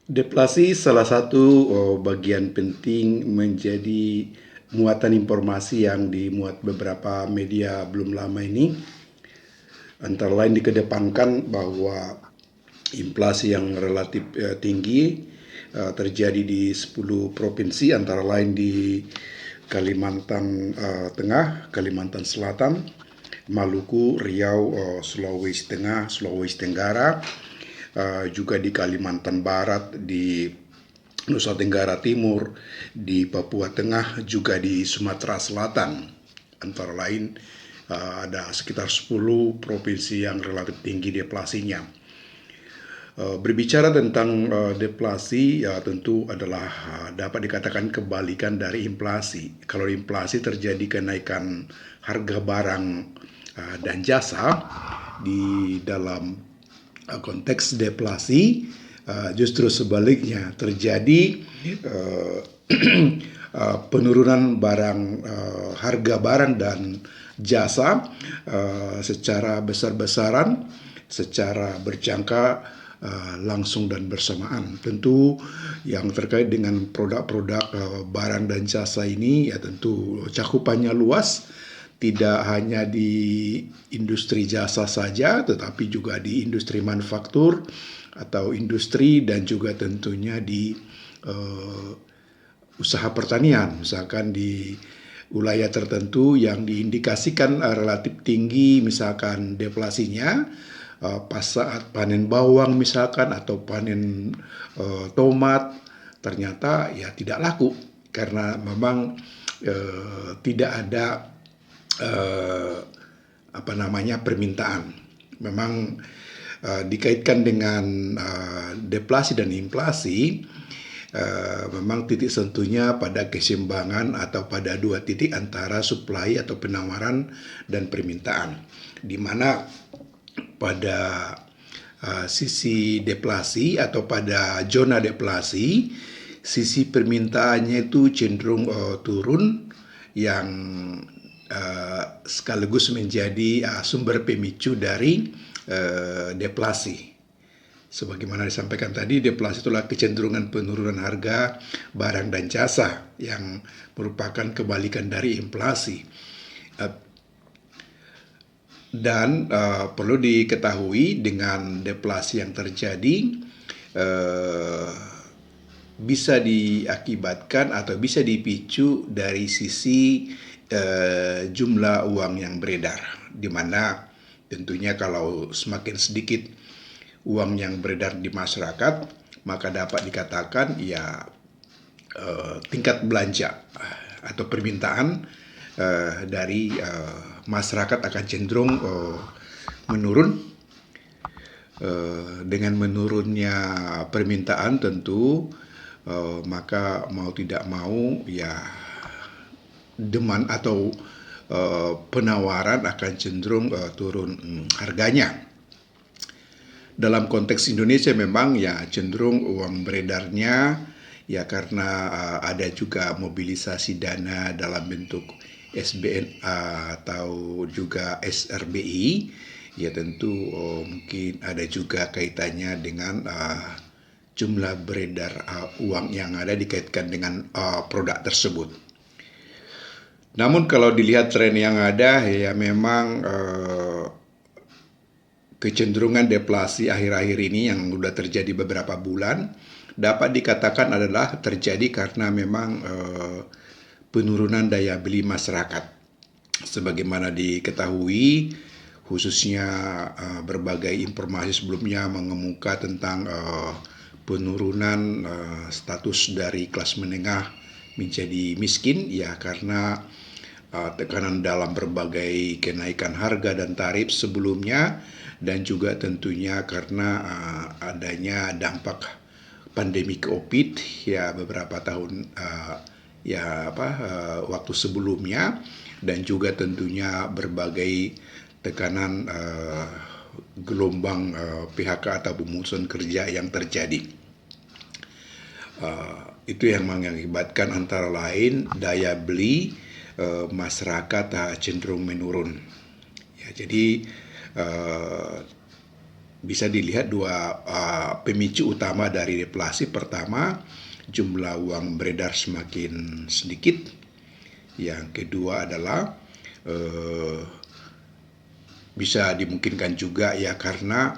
Deflasi salah satu bagian penting menjadi muatan informasi yang dimuat beberapa media belum lama ini. Antara lain dikedepankan bahwa inflasi yang relatif tinggi terjadi di 10 provinsi, antara lain di Kalimantan Tengah, Kalimantan Selatan, Maluku, Riau, Sulawesi Tengah, Sulawesi Tenggara, juga di Kalimantan Barat, di Nusa Tenggara Timur, di Papua Tengah, juga di Sumatera Selatan. Antara lain ada sekitar 10 provinsi yang relatif tinggi deflasinya. Berbicara tentang deflasi, ya tentu adalah dapat dikatakan kebalikan dari inflasi. Kalau inflasi terjadi kenaikan harga barang dan jasa, di dalam konteks deflasi justru sebaliknya terjadi uh, penurunan harga barang dan jasa secara besar-besaran, secara berjangka langsung dan bersamaan. Tentu yang terkait dengan produk-produk barang dan jasa ini ya tentu cakupannya luas, tidak hanya di industri jasa saja, tetapi juga di industri manufaktur atau industri, dan juga tentunya di uh, usaha pertanian. Misalkan di wilayah tertentu yang diindikasikan relatif tinggi, misalkan deflasinya, pas saat panen bawang misalkan atau panen tomat, ternyata ya tidak laku karena memang tidak ada eh, permintaan. Memang dikaitkan dengan deflasi dan inflasi, memang titik sentuhnya pada keseimbangan atau pada dua titik antara supply atau penawaran dan permintaan, di mana pada sisi deflasi atau pada zona deflasi, sisi permintaannya itu cenderung turun, yang sekaligus menjadi sumber pemicu dari deflasi. Sebagaimana disampaikan tadi, deflasi itulah kecenderungan penurunan harga barang dan jasa yang merupakan kebalikan dari inflasi. Dan perlu diketahui dengan deflasi yang terjadi uh, bisa diakibatkan atau bisa dipicu dari sisi jumlah uang yang beredar, di mana tentunya kalau semakin sedikit uang yang beredar di masyarakat, maka dapat dikatakan ya tingkat belanja atau permintaan dari masyarakat akan cenderung menurun. Dengan menurunnya permintaan tentu maka mau tidak mau ya demand atau penawaran akan cenderung turun harganya. Dalam konteks Indonesia memang ya cenderung uang beredarnya ya karena ada juga mobilisasi dana dalam bentuk SBNA atau juga SRBI, ya tentu mungkin ada juga kaitannya dengan jumlah beredar uang yang ada dikaitkan dengan produk tersebut. Namun kalau dilihat tren yang ada ya memang kecenderungan deflasi akhir-akhir ini yang sudah terjadi beberapa bulan dapat dikatakan adalah terjadi karena memang penurunan daya beli masyarakat. Sebagaimana diketahui, khususnya berbagai informasi sebelumnya mengemuka tentang penurunan status dari kelas menengah menjadi miskin ya karena tekanan dalam berbagai kenaikan harga dan tarif sebelumnya, dan juga tentunya karena adanya dampak pandemi COVID ya beberapa tahun waktu sebelumnya, dan juga tentunya berbagai tekanan gelombang PHK atau pemutusan kerja yang terjadi. Itu yang mengakibatkan antara lain daya beli masyarakat cenderung menurun. Ya, jadi bisa dilihat dua pemicu utama dari deflasi. Pertama, jumlah uang beredar semakin sedikit. Yang kedua adalah bisa dimungkinkan juga ya karena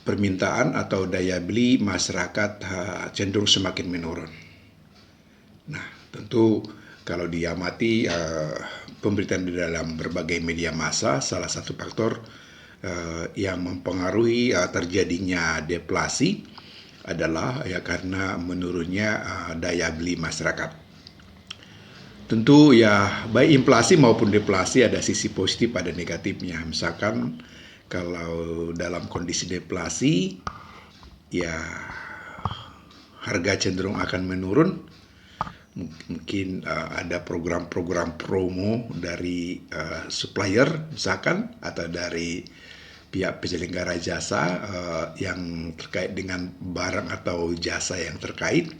permintaan atau daya beli masyarakat cenderung semakin menurun. Nah, tentu kalau diamati pemberitaan di dalam berbagai media massa, salah satu faktor yang mempengaruhi terjadinya deflasi adalah ya karena menurunnya daya beli masyarakat. Tentu ya baik inflasi maupun deflasi ada sisi positif ada negatifnya. Misalkan kalau dalam kondisi deflasi ya harga cenderung akan menurun. Mungkin ada program-program promo dari supplier misalkan atau dari pihak penyelenggara jasa yang terkait dengan barang atau jasa yang terkait,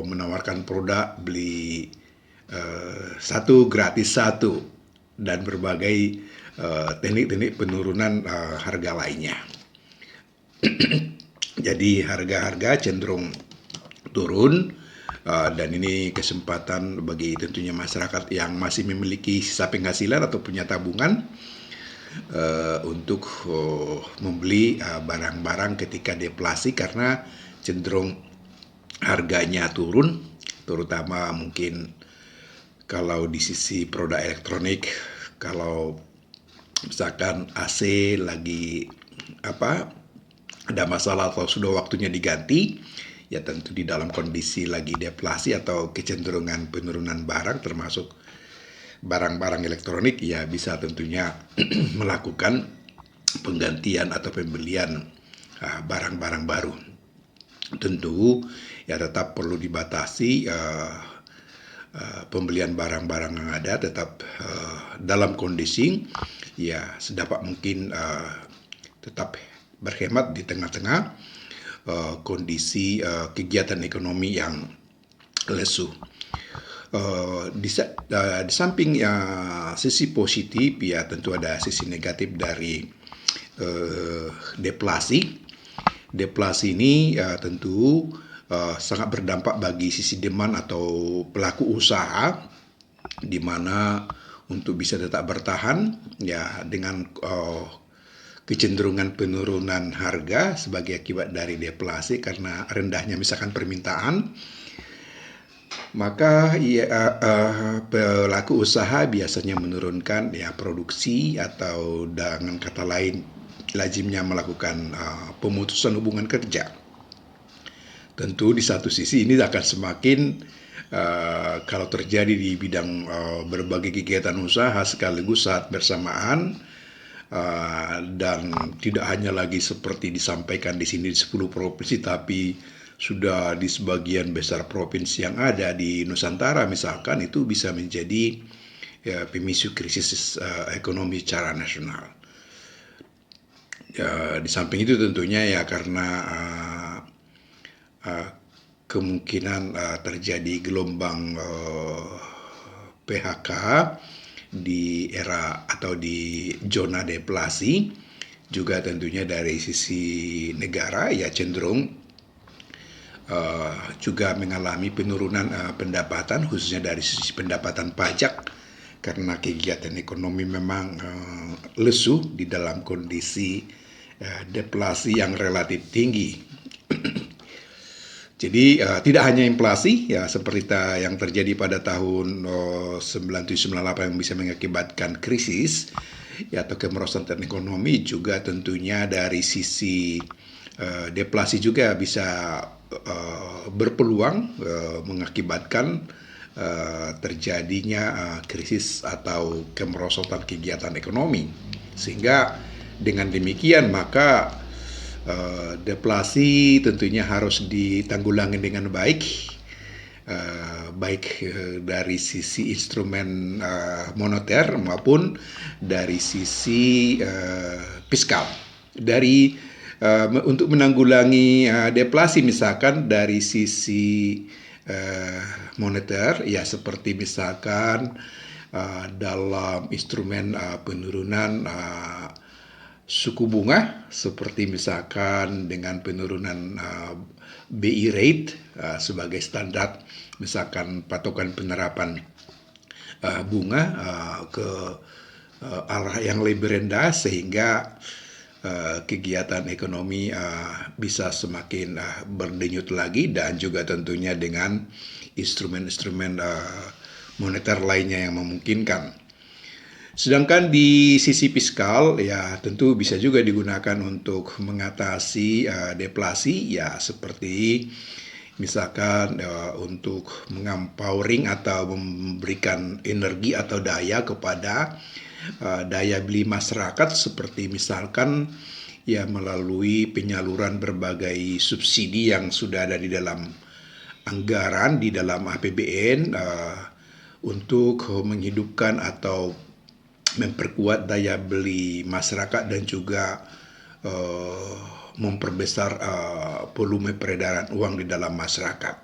menawarkan produk beli satu gratis satu dan berbagai teknik-teknik penurunan harga lainnya. Jadi harga-harga cenderung turun dan ini kesempatan bagi tentunya masyarakat yang masih memiliki sisa penghasilan atau punya tabungan untuk membeli barang-barang ketika deflasi karena cenderung harganya turun, terutama mungkin kalau di sisi produk elektronik, kalau misalkan AC lagi ada masalah atau sudah waktunya diganti, ya tentu di dalam kondisi lagi deflasi atau kecenderungan penurunan barang termasuk barang-barang elektronik, ya bisa tentunya melakukan penggantian atau pembelian barang-barang baru. Tentu ya tetap perlu dibatasi pembelian barang-barang yang ada, tetap dalam kondisi ya sedapat mungkin tetap berhemat di tengah-tengah kondisi kegiatan ekonomi yang lesu. Di samping sisi positif ya tentu ada sisi negatif dari deflasi. Deflasi ini tentu sangat berdampak bagi sisi demand atau pelaku usaha, di mana untuk bisa tetap bertahan ya dengan kecenderungan penurunan harga sebagai akibat dari deflasi karena rendahnya misalkan permintaan, maka pelaku usaha biasanya menurunkan ya produksi atau dengan kata lain lazimnya melakukan pemutusan hubungan kerja. Tentu di satu sisi ini akan semakin kalau terjadi di bidang berbagai kegiatan usaha sekaligus saat bersamaan dan tidak hanya lagi seperti disampaikan di sini di 10 provinsi, tapi sudah di sebagian besar provinsi yang ada di Nusantara misalkan, itu bisa menjadi pemicu krisis ekonomi secara nasional. Di samping itu tentunya ya karena kemungkinan terjadi gelombang PHK di era atau di zona deflasi, juga tentunya dari sisi negara ya cenderung juga mengalami penurunan pendapatan, khususnya dari sisi pendapatan pajak karena kegiatan ekonomi memang lesu di dalam kondisi deflasi yang relatif tinggi. Jadi tidak hanya inflasi ya seperti yang terjadi pada tahun 97-98 yang bisa mengakibatkan krisis ya atau kemerosotan ekonomi, juga tentunya dari sisi deflasi juga bisa berpeluang mengakibatkan terjadinya krisis atau kemerosotan kegiatan ekonomi. Sehingga dengan demikian maka deflasi tentunya harus ditanggulangi dengan baik, baik dari sisi instrumen moneter maupun dari sisi fiskal. Untuk menanggulangi deflasi misalkan dari sisi moneter ya seperti misalkan dalam instrumen penurunan suku bunga, seperti misalkan dengan penurunan BI rate sebagai standar, misalkan patokan penerapan bunga ke arah yang lebih rendah, sehingga kegiatan ekonomi bisa semakin berdenyut lagi, dan juga tentunya dengan instrumen-instrumen moneter lainnya yang memungkinkan. Sedangkan di sisi fiskal, ya tentu bisa juga digunakan untuk mengatasi deflasi, ya seperti misalkan untuk mengempowering atau memberikan energi atau daya kepada daya beli masyarakat, seperti misalkan ya melalui penyaluran berbagai subsidi yang sudah ada di dalam anggaran di dalam APBN untuk menghidupkan atau memperkuat daya beli masyarakat, dan juga memperbesar volume peredaran uang di dalam masyarakat.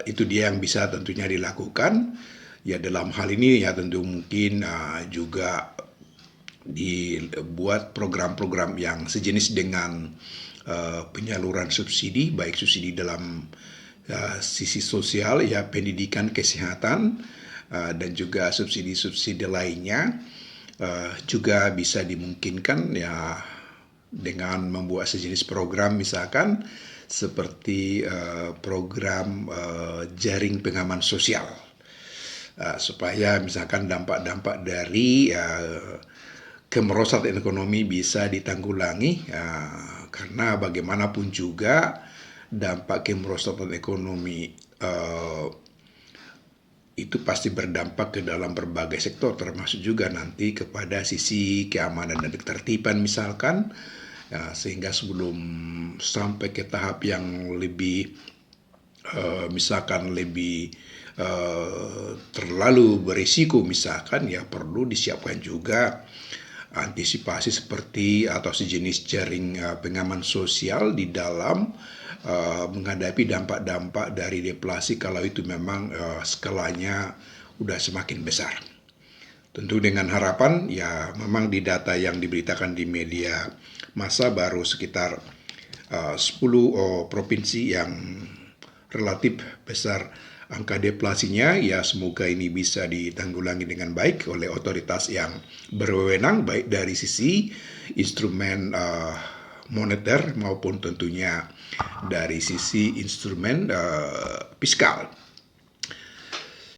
Itu dia yang bisa tentunya dilakukan. Ya dalam hal ini ya tentu mungkin juga dibuat program-program yang sejenis dengan penyaluran subsidi, baik subsidi dalam sisi sosial, ya pendidikan, kesehatan, dan juga subsidi-subsidi lainnya, juga bisa dimungkinkan ya dengan membuat sejenis program, misalkan seperti program jaring pengaman sosial, supaya misalkan dampak-dampak dari kemerosotan ekonomi bisa ditanggulangi, karena bagaimanapun juga dampak kemerosotan ekonomi itu pasti berdampak ke dalam berbagai sektor, termasuk juga nanti kepada sisi keamanan dan ketertiban misalkan, sehingga sebelum sampai ke tahap yang lebih misalkan lebih terlalu berisiko misalkan, ya perlu disiapkan juga antisipasi seperti atau sejenis jaring pengaman sosial di dalam menghadapi dampak-dampak dari deflasi kalau itu memang skalanya udah semakin besar. Tentu dengan harapan ya memang di data yang diberitakan di media massa baru sekitar 10 provinsi yang relatif besar angka deflasinya, ya semoga ini bisa ditanggulangi dengan baik oleh otoritas yang berwenang, baik dari sisi instrumen moneter maupun tentunya dari sisi instrumen fiskal.